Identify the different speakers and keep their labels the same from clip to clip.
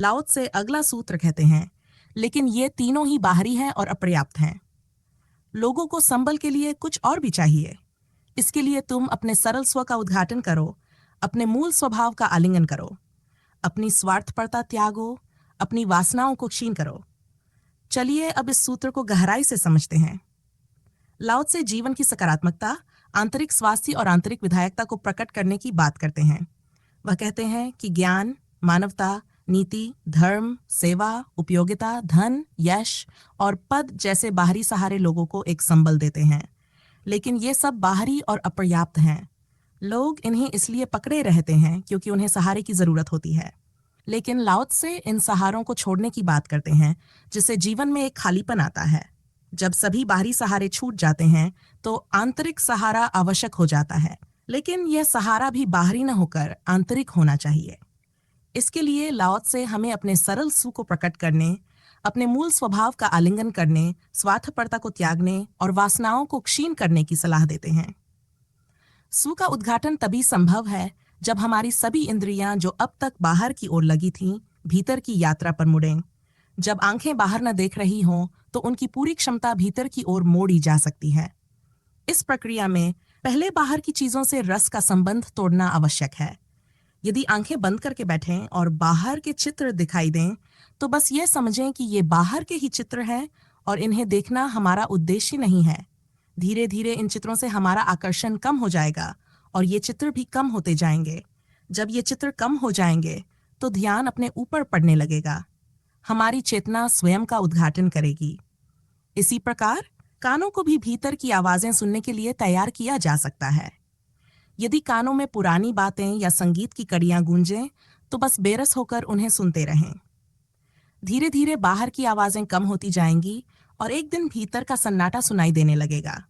Speaker 1: लाओ से अगला सूत्र कहते हैं, लेकिन ये तीनों ही बाहरी हैं और अपर्याप्त हैं। लोगों को संबल के लिए कुछ और भी चाहिए। इसके लिए तुम अपने सरल स्व का उद्घाटन करो, अपने मूल स्वभाव का आलिंगन करो, अपनी स्वार्थपरता त्यागो, अपनी वासनाओं को क्षीण करो। चलिए अब इस सूत्र को गहराई से समझते हैं। लाओ से जीवन की सकारात्मकता, आंतरिक स्वास्थ्य और आंतरिक विधायकता को प्रकट करने की बात करते हैं। वह कहते हैं कि ज्ञान, मानवता, नीति, धर्म, सेवा, उपयोगिता, धन, यश और पद जैसे बाहरी सहारे लोगों को एक संबल देते हैं, लेकिन ये सब बाहरी और अपर्याप्त हैं। लोग इन्हें इसलिए पकड़े रहते हैं क्योंकि उन्हें सहारे की जरूरत होती है। लेकिन लाओ से इन सहारों को छोड़ने की बात करते हैं, जिससे जीवन में एक खालीपन आता है। जब सभी बाहरी सहारे छूट जाते हैं तो आंतरिक सहारा आवश्यक हो जाता है, लेकिन यह सहारा भी बाहरी न होकर आंतरिक होना चाहिए। इसके लिए लाओ से हमें अपने सरल सु को प्रकट करने, अपने मूल स्वभाव का आलिंगन करने, स्वार्थपरता को त्यागने और वासनाओं को क्षीण करने की सलाह देते हैं। सु का उद्घाटन तभी संभव है जब हमारी सभी इंद्रियां जो अब तक बाहर की ओर लगी थीं, भीतर की यात्रा पर मुड़ें। जब आंखें बाहर न देख रही हों तो उनकी पूरी क्षमता भीतर की ओर मोड़ी जा सकती है। इस प्रक्रिया में पहले बाहर की चीजों से रस का संबंध तोड़ना आवश्यक है। यदि आंखें बंद करके बैठें और बाहर के चित्र दिखाई दें तो बस ये समझें कि ये बाहर के ही चित्र हैं और इन्हें देखना हमारा उद्देश्य नहीं है। धीरे धीरे इन चित्रों से हमारा आकर्षण कम हो जाएगा और ये चित्र भी कम होते जाएंगे। जब ये चित्र कम हो जाएंगे तो ध्यान अपने ऊपर पड़ने लगेगा। हमारी चेतना स्वयं का उद्घाटन करेगी। इसी प्रकार कानों को भी भीतर की आवाजें सुनने के लिए तैयार किया जा सकता है। यदि कानों में पुरानी बातें या संगीत की कड़ियां गूंजें तो बस बेरस होकर उन्हें सुनते रहें। धीरे धीरे बाहर की आवाजें कम होती जाएंगी और एक दिन भीतर का सन्नाटा सुनाई देने लगेगा।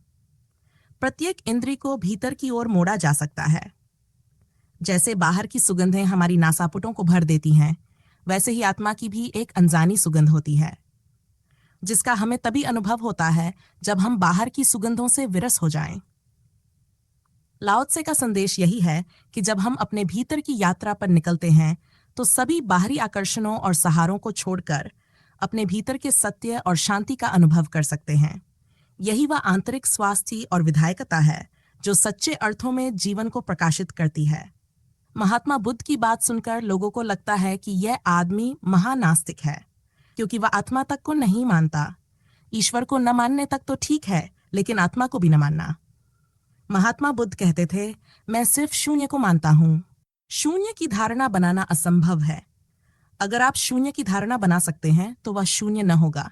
Speaker 1: प्रत्येक इंद्री को भीतर की ओर मोड़ा जा सकता है। जैसे बाहर की सुगंधें हमारी नासापुटों को भर देती हैं, वैसे ही आत्मा की भी एक अनजानी सुगंध होती है, जिसका हमें तभी अनुभव होता है जब हम बाहर की सुगंधों से विरस हो जाएं। लाओ त्से का संदेश यही है कि जब हम अपने भीतर की यात्रा पर निकलते हैं तो सभी बाहरी आकर्षणों और सहारों को छोड़कर अपने भीतर के सत्य और शांति का अनुभव कर सकते हैं। यही वह आंतरिक स्वास्थ्य और विधायकता है जो सच्चे अर्थों में जीवन को प्रकाशित करती है। महात्मा बुद्ध की बात सुनकर लोगों को लगता है कि यह आदमी महानास्तिक है, क्योंकि वह आत्मा तक को नहीं मानता। ईश्वर को न मानने तक तो ठीक है, लेकिन आत्मा को भी न मानना। महात्मा बुद्ध कहते थे, मैं सिर्फ शून्य को मानता हूं। शून्य की धारणा बनाना असंभव है। अगर आप शून्य की धारणा बना सकते हैं तो वह शून्य न होगा।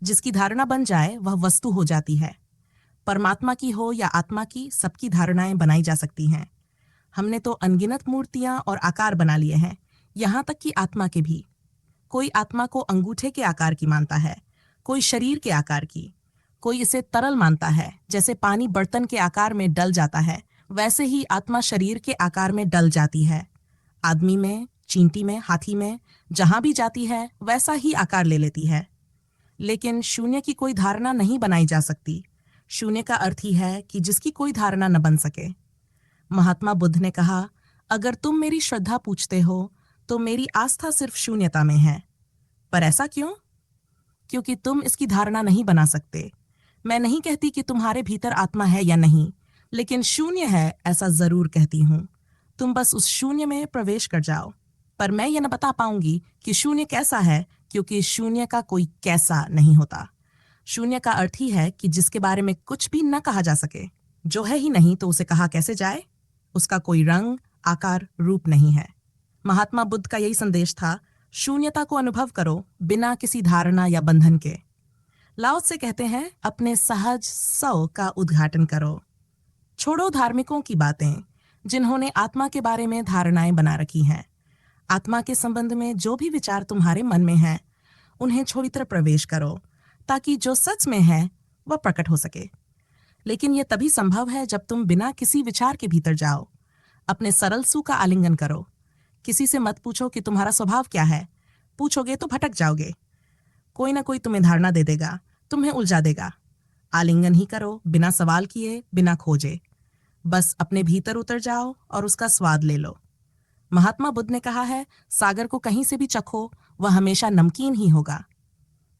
Speaker 1: जिसकी धारणा बन जाए वह वस्तु हो जाती है। परमात्मा की हो या आत्मा की, सबकी धारणाएं बनाई जा सकती हैं। हमने तो अनगिनत मूर्तियां और आकार बना लिए हैं, यहां तक कि आत्मा के भी। कोई आत्मा को अंगूठे के आकार की मानता है, कोई शरीर के आकार की, कोई इसे तरल मानता है। जैसे पानी बर्तन के आकार में डल जाता है, वैसे ही आत्मा शरीर के आकार में डल जाती है। आदमी में, चींटी में, हाथी में, जहां भी जाती है वैसा ही आकार ले लेती है। लेकिन शून्य की कोई धारणा नहीं बनाई जा सकती। शून्य का अर्थ ही है कि जिसकी कोई धारणा न बन सके। महात्मा बुद्ध ने कहा, अगर तुम मेरी श्रद्धा पूछते हो तो मेरी आस्था सिर्फ शून्यता में है। पर ऐसा क्यों? क्योंकि तुम इसकी धारणा नहीं बना सकते। मैं नहीं कहती कि तुम्हारे भीतर आत्मा है या नहीं, लेकिन शून्य है ऐसा जरूर कहती हूं। तुम बस उस शून्य में प्रवेश कर जाओ। पर मैं ये न बता पाऊंगी कि शून्य कैसा है, क्योंकि शून्य का कोई कैसा नहीं होता। शून्य का अर्थ ही है कि जिसके बारे में कुछ भी न कहा जा सके। जो है ही नहीं तो उसे कहा कैसे जाए? उसका कोई रंग, आकार, रूप नहीं है। महात्मा बुद्ध का यही संदेश था, शून्यता को अनुभव करो बिना किसी धारणा या बंधन के। लाओ से कहते हैं, अपने सहज सौ का उद्घाटन करो। छोड़ो धार्मिकों की बातें, जिन्होंने आत्मा के बारे में धारणाएं बना रखी हैं। आत्मा के संबंध में जो भी विचार तुम्हारे मन में हैं, उन्हें छोड़ी तरफ प्रवेश करो, ताकि जो सच में है वह प्रकट हो सके। लेकिन यह तभी संभव है जब तुम बिना किसी विचार के भीतर जाओ। अपने सरल सु का आलिंगन करो। किसी से मत पूछो कि तुम्हारा स्वभाव क्या है। पूछोगे तो भटक जाओगे। कोई ना कोई तुम्हें धारणा दे देगा, तुम्हें उलझा देगा। आलिंगन ही करो, बिना सवाल किए, बिना खोजे। बस अपने भीतर उतर जाओ और उसका स्वाद ले लो। महात्मा बुद्ध ने कहा है, सागर को कहीं से भी चखो, वह हमेशा नमकीन ही होगा।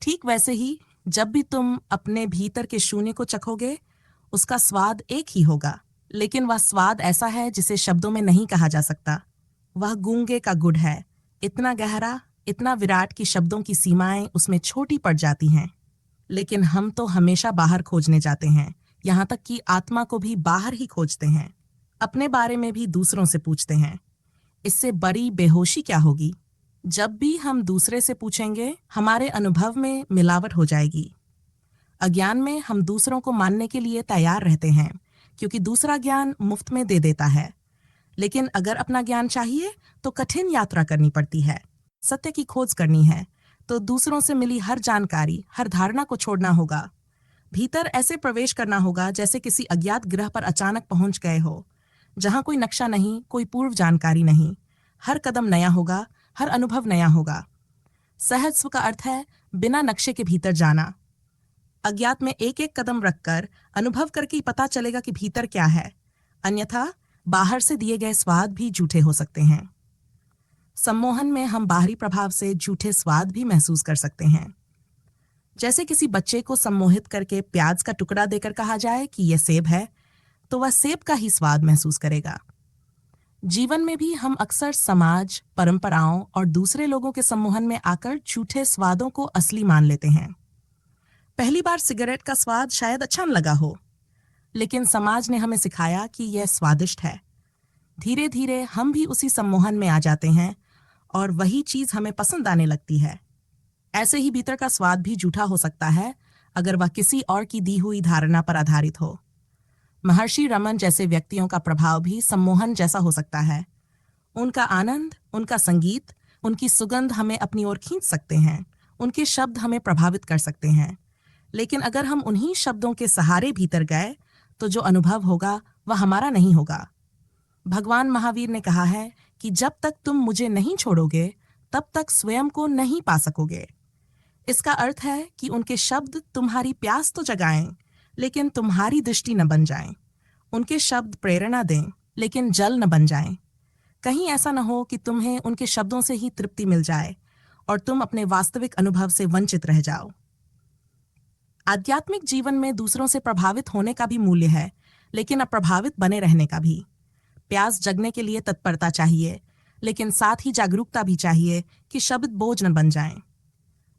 Speaker 1: ठीक वैसे ही जब भी तुम अपने भीतर के शून्य को चखोगे, उसका स्वाद एक ही होगा, लेकिन वह स्वाद ऐसा है जिसे शब्दों में नहीं कहा जा सकता। वह गूंगे का गुड़ है, इतना गहरा, इतना विराट कि शब्दों की सीमाएं उसमें छोटी पड़ जाती हैं। लेकिन हम तो हमेशा बाहर खोजने जाते हैं, यहाँ तक कि आत्मा को भी बाहर ही खोजते हैं। अपने बारे में भी दूसरों से पूछते हैं। इससे बड़ी बेहोशी क्या होगी? जब भी हम दूसरे से पूछेंगे, हमारे अनुभव में मिलावट हो जाएगी। अज्ञान में हम दूसरों को मानने के लिए तैयार रहते हैं, क्योंकि दूसरा ज्ञान मुफ्त में दे देता है। लेकिन अगर अपना ज्ञान चाहिए तो कठिन यात्रा करनी पड़ती है। सत्य की खोज करनी है तो दूसरों से मिली हर जानकारी, हर धारणा को छोड़ना होगा। भीतर ऐसे प्रवेश करना होगा जैसे किसी अज्ञात ग्रह पर अचानक पहुंच गए हो, जहां कोई नक्शा नहीं, कोई पूर्व जानकारी नहीं। हर कदम नया होगा, हर अनुभव नया होगा। सहस्व का अर्थ है बिना नक्शे के भीतर जाना। अज्ञात में एक एक कदम रखकर अनुभव करके ही पता चलेगा कि भीतर क्या है। अन्यथा बाहर से दिए गए स्वाद भी झूठे हो सकते हैं। सम्मोहन में हम बाहरी प्रभाव से झूठे स्वाद भी महसूस कर सकते हैं। जैसे किसी बच्चे को सम्मोहित करके प्याज का टुकड़ा देकर कहा जाए कि यह सेब है, तो वह सेब का ही स्वाद महसूस करेगा। जीवन में भी हम अक्सर समाज, परंपराओं और दूसरे लोगों के सम्मोहन में आकर झूठे स्वादों को असली मान लेते हैं। पहली बार सिगरेट का स्वाद शायद अच्छा न लगा हो, लेकिन समाज ने हमें सिखाया कि यह स्वादिष्ट है। धीरे धीरे हम भी उसी सम्मोहन में आ जाते हैं और वही चीज हमें पसंद आने लगती है। ऐसे ही भीतर का स्वाद भी झूठा हो सकता है अगर वह किसी और की दी हुई धारणा पर आधारित हो। महर्षि रमन जैसे व्यक्तियों का प्रभाव भी सम्मोहन जैसा हो सकता है। उनका आनंद, उनका संगीत, उनकी सुगंध हमें अपनी ओर खींच सकते हैं, उनके शब्द हमें प्रभावित कर सकते हैं। लेकिन अगर हम उन्हीं शब्दों के सहारे भीतर गए तो जो अनुभव होगा वह हमारा नहीं होगा। भगवान महावीर ने कहा है कि जब तक तुम मुझे नहीं छोड़ोगे तब तक स्वयं को नहीं पा सकोगे। इसका अर्थ है कि उनके शब्द तुम्हारी प्यास तो जगाएं, लेकिन तुम्हारी दृष्टि न बन जाएं। उनके शब्द प्रेरणा दें, लेकिन जल न बन जाएं। कहीं ऐसा न हो कि तुम्हें उनके शब्दों से ही तृप्ति मिल जाए और तुम अपने वास्तविक अनुभव से वंचित रह जाओ। आध्यात्मिक जीवन में दूसरों से प्रभावित होने का भी मूल्य है, लेकिन अप्रभावित बने रहने का भी। प्यास जगने के लिए तत्परता चाहिए, लेकिन साथ ही जागरूकता भी चाहिए कि शब्द बोझ न बन जाएं।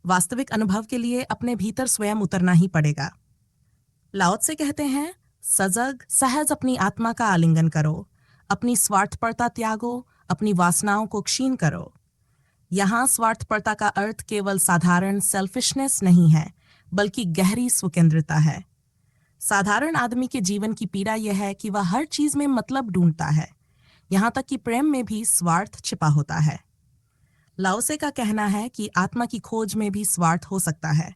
Speaker 1: वास्तविक अनुभव के लिए अपने भीतर स्वयं उतरना ही पड़ेगा। लाओ त्से कहते हैं, सजग सहज अपनी आत्मा का आलिंगन करो, अपनी स्वार्थपरता त्यागो, अपनी वासनाओं को क्षीण करो। यहाँ स्वार्थपरता का अर्थ केवल साधारण सेल्फिशनेस नहीं है, बल्कि गहरी स्वकेंद्रिता है। साधारण आदमी के जीवन की पीड़ा यह है कि वह हर चीज में मतलब ढूंढता है, यहाँ तक कि प्रेम में भी स्वार्थ छिपा होता है। लाओ त्से का कहना है कि आत्मा की खोज में भी स्वार्थ हो सकता है।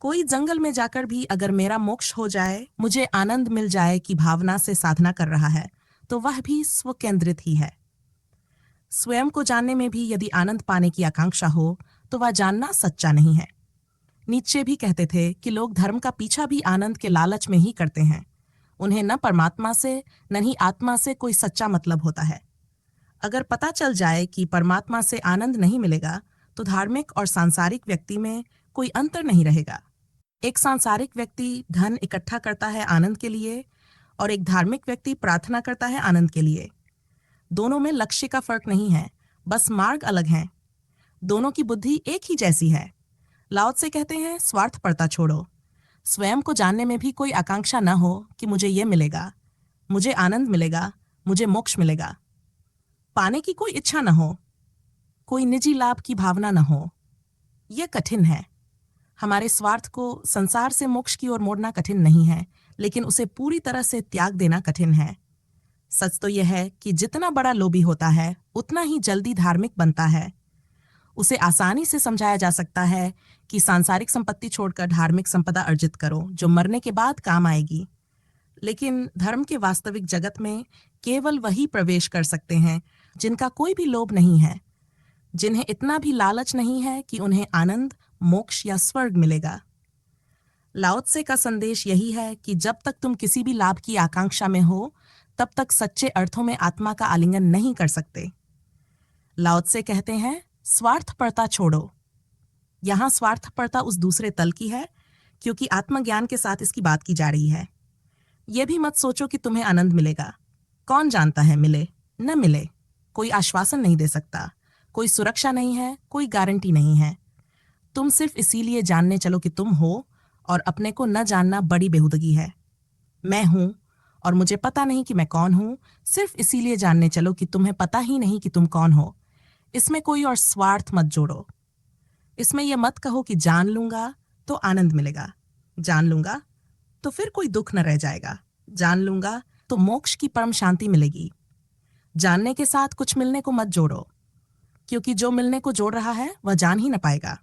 Speaker 1: कोई जंगल में जाकर भी अगर मेरा मोक्ष हो जाए, मुझे आनंद मिल जाए की भावना से साधना कर रहा है, तो वह भी स्वकेंद्रित ही है। स्वयं को जानने में भी यदि आनंद पाने की आकांक्षा हो तो वह जानना सच्चा नहीं है। नीत्शे भी कहते थे कि लोग धर्म का पीछा भी आनंद के लालच में ही करते हैं। उन्हें न परमात्मा से न ही आत्मा से कोई सच्चा मतलब होता है। अगर पता चल जाए कि परमात्मा से आनंद नहीं मिलेगा तो धार्मिक और सांसारिक व्यक्ति में कोई अंतर नहीं रहेगा। एक सांसारिक व्यक्ति धन इकट्ठा करता है आनंद के लिए और एक धार्मिक व्यक्ति प्रार्थना करता है आनंद के लिए। दोनों में लक्ष्य का फर्क नहीं है, बस मार्ग अलग हैं। दोनों की बुद्धि एक ही जैसी है। लाओ त्से कहते हैं, स्वार्थपरता छोड़ो। स्वयं को जानने में भी कोई आकांक्षा न हो कि मुझे ये मिलेगा, मुझे आनंद मिलेगा, मुझे मोक्ष मिलेगा। पाने की कोई इच्छा न हो, कोई निजी लाभ की भावना न हो। यह कठिन है। हमारे स्वार्थ को संसार से मोक्ष की ओर मोड़ना कठिन नहीं है, लेकिन उसे पूरी तरह से त्याग देना कठिन है। सच तो यह है कि जितना बड़ा लोभी होता है उतना ही जल्दी धार्मिक बनता है। उसे आसानी से समझाया जा सकता है कि सांसारिक संपत्ति छोड़कर धार्मिक संपदा अर्जित करो, जो मरने के बाद काम आएगी। लेकिन धर्म के वास्तविक जगत में केवल वही प्रवेश कर सकते हैं जिनका कोई भी लोभ नहीं है, जिन्हें इतना भी लालच नहीं है कि उन्हें आनंद, मोक्ष या स्वर्ग मिलेगा। लाओ त्से का संदेश यही है कि जब तक तुम किसी भी लाभ की आकांक्षा में हो, तब तक सच्चे अर्थों में आत्मा का आलिंगन नहीं कर सकते। लाओ त्से कहते हैं, स्वार्थपरता छोड़ो। यहां स्वार्थपरता उस दूसरे तल की है, क्योंकि आत्मज्ञान के साथ इसकी बात की जा रही है। यह भी मत सोचो कि तुम्हें आनंद मिलेगा। कौन जानता है, मिले न मिले। कोई आश्वासन नहीं दे सकता, कोई सुरक्षा नहीं है, कोई गारंटी नहीं है। तुम सिर्फ इसीलिए जानने चलो कि तुम हो, और अपने को न जानना बड़ी बेहुदगी है। मैं हूं और मुझे पता नहीं कि मैं कौन हूं, सिर्फ इसीलिए जानने चलो कि तुम्हें पता ही नहीं कि तुम कौन हो। इसमें कोई और स्वार्थ मत जोड़ो। इसमें यह मत कहो कि जान लूंगा तो आनंद मिलेगा, जान लूंगा तो फिर कोई दुख न रह जाएगा, जान लूंगा तो मोक्ष की परम शांति मिलेगी। जानने के साथ कुछ मिलने को मत जोड़ो, क्योंकि जो मिलने को जोड़ रहा है वह जान ही न पाएगा।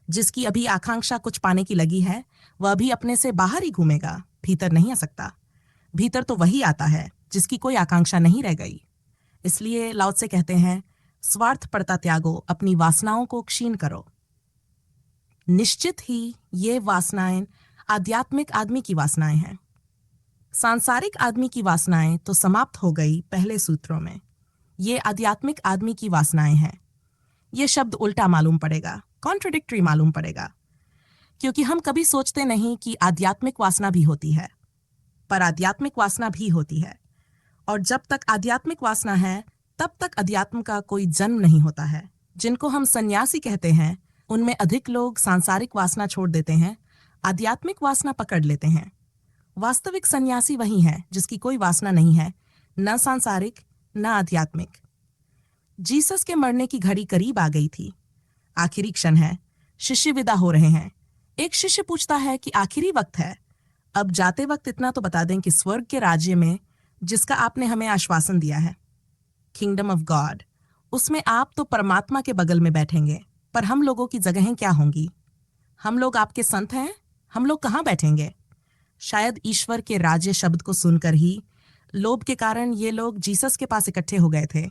Speaker 1: जिसकी अभी आकांक्षा कुछ पाने की लगी है, वह अभी अपने से बाहर ही घूमेगा, भीतर नहीं आ सकता। भीतर तो वही आता है जिसकी कोई आकांक्षा नहीं रह गई। इसलिए लाओ त्से कहते हैं, स्वार्थपरता त्यागो, अपनी वासनाओं को क्षीण करो। निश्चित ही ये वासनाएं आध्यात्मिक आदमी की वासनाएं हैं। सांसारिक आदमी की वासनाएं तो समाप्त हो गई पहले सूत्रों में। ये आध्यात्मिक आदमी की वासनाएं हैं। ये शब्द उल्टा मालूम पड़ेगा, कॉन्ट्रडिक्टरी मालूम पड़ेगा, क्योंकि हम कभी सोचते नहीं कि आध्यात्मिक वासना भी होती है, पर आध्यात्मिक वासना भी होती है। और जब तक आध्यात्मिक वासना है, तब तक अध्यात्म का कोई जन्म नहीं होता है। जिनको हम सन्यासी कहते हैं, उनमें अधिक लोग सांसारिक वासना छोड़ देते हैं, आध्यात्मिक वासना पकड़ लेते हैं। वास्तविक सन्यासी वही है जिसकी कोई वासना नहीं है, न सांसारिक न आध्यात्मिक। जीसस के मरने की घड़ी करीब आ गई थी। आखिरी क्षण है, शिष्य विदा हो रहे हैं। एक शिष्य पूछता है कि आखिरी वक्त है, अब जाते वक्त इतना तो बता दें कि स्वर्ग के राज्य में जिसका आपने हमें आश्वासन दिया है, किंगडम ऑफ गॉड, उसमें आप तो परमात्मा के बगल में बैठेंगे, पर हम लोगों की जगहें क्या होंगी? हम लोग आपके संत हैं, हम लोग कहाँ बैठेंगे? शायद ईश्वर के राज्य शब्द को सुनकर ही लोभ के कारण ये लोग जीसस के पास इकट्ठे हो गए थे।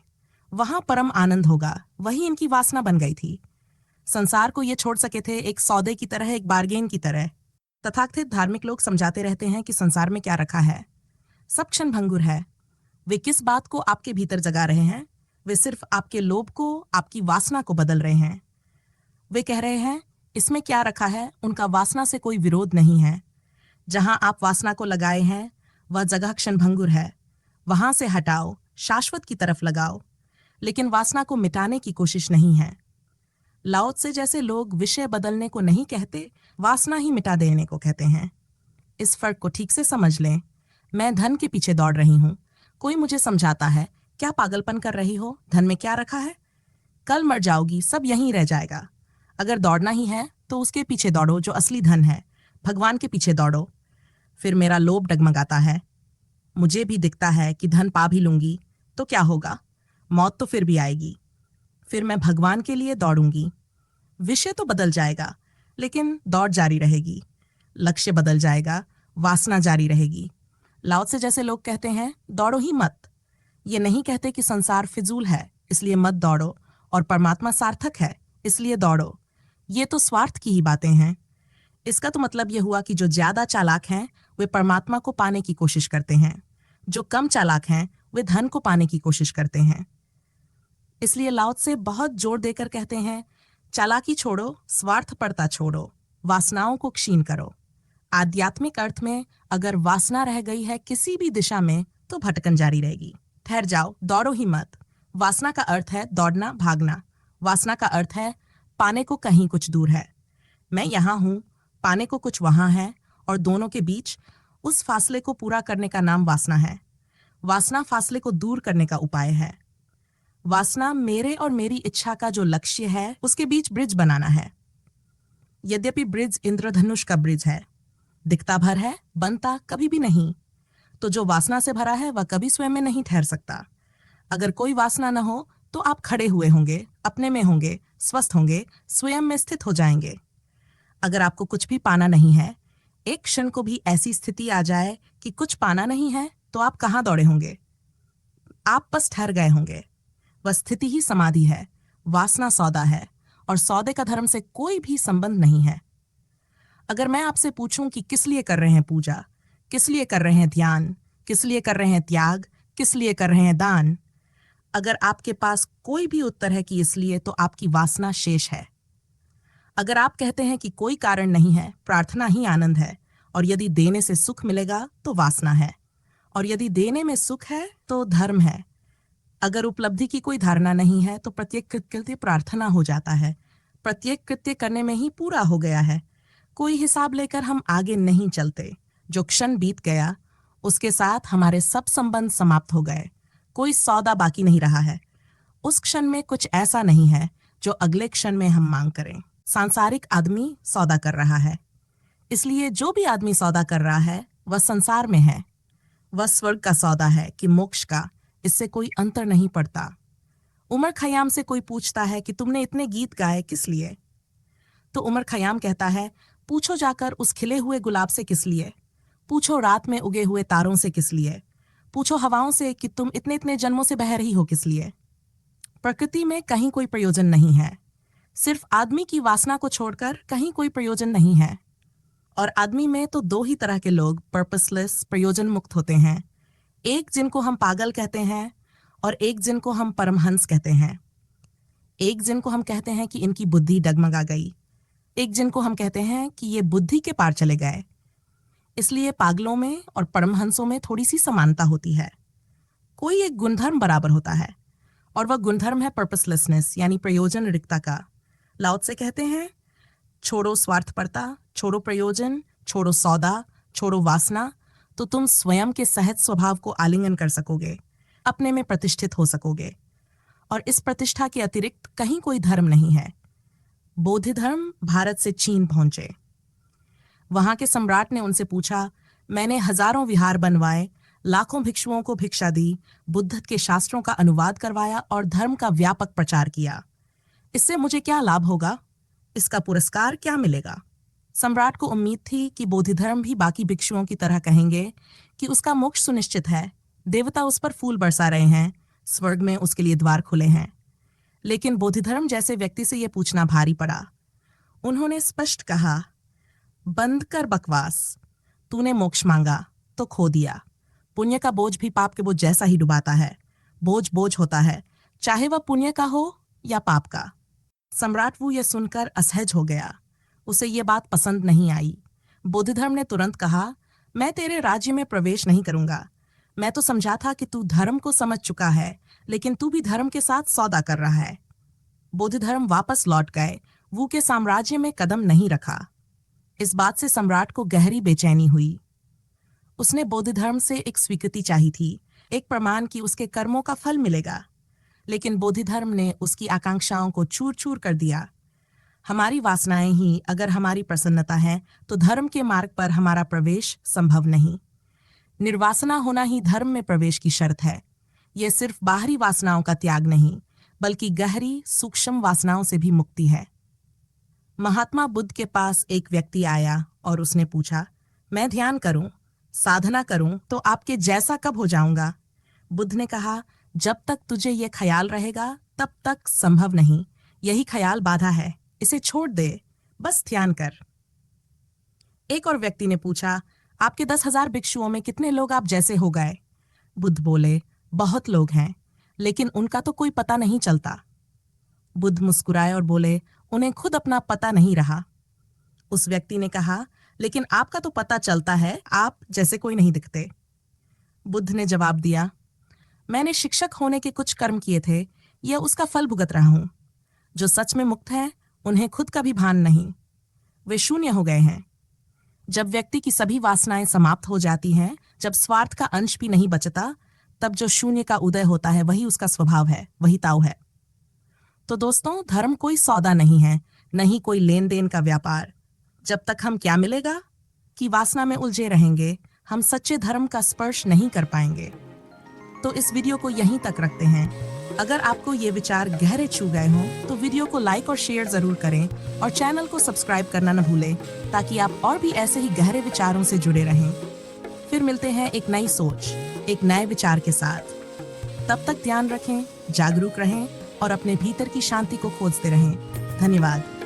Speaker 1: वहां परम आनंद होगा, वही इनकी वासना बन गई थी। संसार को ये छोड़ सके थे, एक सौदे की तरह, एक बार्गेन की तरह। तथाकथित धार्मिक लोग समझाते रहते हैं कि संसार में क्या रखा है, सब क्षण भंगुर है। वे किस बात को आपके भीतर जगा रहे हैं? वे सिर्फ आपके लोभ को, आपकी वासना को बदल रहे हैं। वे कह रहे हैं इसमें क्या रखा है, उनका वासना से कोई विरोध नहीं है। जहां आप वासना को लगाए हैं वह जगह क्षण भंगुर है, वहां से हटाओ, शाश्वत की तरफ लगाओ। लेकिन वासना को मिटाने की कोशिश नहीं है। लाओ त्से जैसे लोग विषय बदलने को नहीं कहते, वासना ही मिटा देने को कहते हैं। इस फर्क को ठीक से समझ लें। मैं धन के पीछे दौड़ रही हूं, कोई मुझे समझाता है क्या पागलपन कर रही हो, धन में क्या रखा है, कल मर जाओगी, सब यहीं रह जाएगा। अगर दौड़ना ही है तो उसके पीछे दौड़ो जो असली धन है, भगवान के पीछे दौड़ो। फिर मेरा लोभ डगमगाता है, मुझे भी दिखता है कि धन पा भी लूंगी तो क्या होगा, मौत तो फिर भी आएगी। फिर मैं भगवान के लिए दौड़ूंगी। विषय तो बदल जाएगा, लेकिन दौड़ जारी रहेगी। लक्ष्य बदल जाएगा, वासना जारी रहेगी। लाओ त्से जैसे लोग कहते हैं दौड़ो ही मत। ये नहीं कहते कि संसार फिजूल है इसलिए मत दौड़ो, और परमात्मा सार्थक है इसलिए दौड़ो। ये तो स्वार्थ की ही बातें हैं। इसका तो मतलब यह हुआ कि जो ज्यादा चालाक हैं वे परमात्मा को पाने की कोशिश करते हैं, जो कम चालाक हैं वे धन को पाने की कोशिश करते हैं। इसलिए लाओ त्से बहुत जोर देकर कहते हैं, चालाकी छोड़ो, स्वार्थपरता छोड़ो, वासनाओं को क्षीण करो। आध्यात्मिक अर्थ में अगर वासना रह गई है किसी भी दिशा में तो भटकन जारी रहेगी। ठहर जाओ, दौड़ो ही मत। वासना का अर्थ है दौड़ना, भागना। वासना का अर्थ है पाने को कहीं कुछ दूर है, मैं यहां हूं, पाने को कुछ वहां है, और दोनों के बीच उस फासले को पूरा करने का नाम वासना है। वासना फासले को दूर करने का उपाय है। वासना मेरे और मेरी इच्छा का जो लक्ष्य है उसके बीच ब्रिज बनाना है। यद्यपि ब्रिज इंद्रधनुष का ब्रिज है, दिखता भर है, बनता कभी भी नहीं। तो जो वासना से भरा है वह कभी स्वयं में नहीं ठहर सकता। अगर कोई वासना न हो तो आप खड़े हुए होंगे, अपने में होंगे, स्वस्थ होंगे, स्वयं में स्थित हो जाएंगे। अगर आपको कुछ भी पाना नहीं है, एक क्षण को भी ऐसी स्थिति आ जाए कि कुछ पाना नहीं है, तो आप कहाँ दौड़े होंगे? आप बस ठहर गए होंगे। वह स्थिति ही समाधि है। वासना सौदा है, और सौदे का धर्म से कोई भी संबंध नहीं है। अगर मैं आपसे पूछूं कि किस लिए कर रहे हैं पूजा, किस लिए कर रहे हैं ध्यान, किस लिए कर रहे हैं त्याग, किस लिए कर रहे हैं दान, अगर आपके पास कोई भी उत्तर है कि इसलिए, तो आपकी वासना शेष है। अगर आप कहते हैं कि कोई कारण नहीं है, प्रार्थना ही आनंद है, और यदि देने से सुख मिलेगा तो वासना है, और यदि देने में सुख है तो धर्म है। अगर उपलब्धि की कोई धारणा नहीं है तो प्रत्येक कृत्य प्रार्थना हो जाता है। प्रत्येक कृत्य करने में ही पूरा हो गया है। कोई हिसाब लेकर हम आगे नहीं चलते। जो क्षण बीत गया उसके साथ हमारे सब संबंध समाप्त हो गए। कोई सौदा बाकी नहीं रहा है। उस क्षण में कुछ ऐसा नहीं है जो अगले क्षण में हम मांग करें। सांसारिक आदमी सौदा कर रहा है, इसलिए जो भी आदमी सौदा कर रहा है वह संसार में है। वह स्वर्ग का सौदा है कि मोक्ष का, इससे कोई अंतर नहीं पड़ता। उमर खयाम से कोई पूछता है कि तुमने इतने गीत गाए किस लिए? तो उमर खयाम कहता है, पूछो जाकर उस खिले हुए गुलाब से किस लिए? पूछो रात में उगे हुए तारों से किस लिए? पूछो हवाओं से कि तुम इतने इतने जन्मों से बह रही हो किस लिए? प्रकृति में कहीं कोई प्रयोजन नहीं है। सिर्फ आदमी की वासना को छोड़कर कहीं कोई प्रयोजन नहीं है। और आदमी में तो दो ही तरह के लोग पर्पसलेस, प्रयोजन मुक्त होते हैं। एक जिनको हम पागल कहते हैं और एक जिनको हम परमहंस कहते हैं। एक जिनको हम कहते हैं कि इनकी बुद्धि डगमगा गई, एक जिनको हम कहते हैं कि ये बुद्धि के पार चले गए। इसलिए पागलों में और परमहंसों में थोड़ी सी समानता होती है। कोई एक गुणधर्म बराबर होता है, और वह गुणधर्म है पर्पसलेसनेस, यानी प्रयोजन रिक्ता का। लाओ त्से कहते हैं, छोड़ो स्वार्थपरता, छोड़ो प्रयोजन, छोड़ो सौदा, छोड़ो वासना, तो तुम स्वयं के सहज स्वभाव को आलिंगन कर सकोगे, अपने में प्रतिष्ठित हो सकोगे। और इस प्रतिष्ठा के अतिरिक्त कहीं कोई धर्म नहीं है। बौद्ध धर्म भारत से चीन पहुंचे। वहां के सम्राट ने उनसे पूछा, मैंने हजारों विहार बनवाए, लाखों भिक्षुओं को भिक्षा दी, बुद्ध के शास्त्रों का अनुवाद करवाया और धर्म का व्यापक प्रचार किया। इससे मुझे क्या लाभ होगा? इसका पुरस्कार क्या मिलेगा? सम्राट को उम्मीद थी कि बौद्ध धर्म भी बाकी भिक्षुओं की तरह कहेंगे कि उसका मोक्ष सुनिश्चित है, देवता उस पर फूल बरसा रहे हैं, स्वर्ग में उसके लिए द्वार खुले हैं। लेकिन बौद्ध धर्म जैसे व्यक्ति से यह पूछना भारी पड़ा। उन्होंने स्पष्ट कहा, बंद कर बकवास, तूने मोक्ष मांगा तो खो दिया। पुण्य का बोझ भी पाप के बोझ जैसा ही डुबाता है। बोझ बोझ होता है, चाहे वह पुण्य का हो या पाप का। सम्राट वो यह सुनकर असहज हो गया। उसे ये बात पसंद नहीं आई। बौद्ध धर्म ने तुरंत कहा, मैं तेरे राज्य में प्रवेश नहीं करूंगा। मैं तो समझा था कि तू धर्म को समझ चुका है, लेकिन तू भी धर्म के साथ सौदा कर रहा है। बौद्ध धर्म वापस लौट गए, वू के साम्राज्य में कदम नहीं रखा। इस बात से सम्राट को गहरी बेचैनी हुई। उसने बौद्ध धर्म से एक स्वीकृति चाही थी, एक प्रमाण कि उसके कर्मों का फल मिलेगा। लेकिन बौद्ध धर्म ने उसकी आकांक्षाओं को चूर चूर कर दिया। हमारी वासनाएं ही अगर हमारी प्रसन्नता है तो धर्म के मार्ग पर हमारा प्रवेश संभव नहीं। निर्वासना होना ही धर्म में प्रवेश की शर्त है। यह सिर्फ बाहरी वासनाओं का त्याग नहीं, बल्कि गहरी सूक्ष्म वासनाओं से भी मुक्ति है। महात्मा बुद्ध के पास एक व्यक्ति आया और उसने पूछा, मैं ध्यान करूं, साधना करूं तो आपके जैसा कब हो जाऊंगा? बुद्ध ने कहा, जब तक तुझे यह ख्याल रहेगा तब तक संभव नहीं। यही ख्याल बाधा है, इसे छोड़ दे, बस ध्यान कर। एक और व्यक्ति ने पूछा, आपके 10,000 भिक्षुओं में कितने लोग आप जैसे हो गए? बुद्ध बोले, बहुत लोग हैं, लेकिन उनका तो कोई पता नहीं चलता। बुद्ध मुस्कुराए और बोले, उन्हें खुद अपना पता नहीं रहा। उस व्यक्ति ने कहा, लेकिन आपका तो पता चलता है, आप जैसे कोई नहीं दिखते। बुद्ध ने जवाब दिया, मैंने शिक्षक होने के कुछ कर्म किए थे, यह उसका फल भुगत रहा हूं। जो सच में मुक्त हैं, उन्हें खुद का भी भान नहीं, वे शून्य हो गए हैं। जब व्यक्ति की सभी वासनाएं समाप्त हो जाती हैं, जब स्वार्थ का अंश भी नहीं बचता, तब जो शून्य का उदय होता है वही उसका स्वभाव है, वही ताऊ है। तो दोस्तों, धर्म कोई सौदा नहीं है, नहीं कोई लेन देन का व्यापार। जब तक हम क्या मिलेगा कि वासना में उलझे रहेंगे, हम सच्चे धर्म का स्पर्श नहीं कर पाएंगे। तो इस वीडियो को यहीं तक रखते हैं। अगर आपको ये विचार गहरे छू गए हों तो वीडियो को लाइक और शेयर जरूर करें और चैनल को सब्सक्राइब करना न भूलें, ताकि आप और भी ऐसे ही गहरे विचारों से जुड़े रहें। फिर मिलते हैं एक नई सोच, एक नए विचार के साथ। तब तक ध्यान रखें, जागरूक रहें और अपने भीतर की शांति को खोजते रहें। धन्यवाद।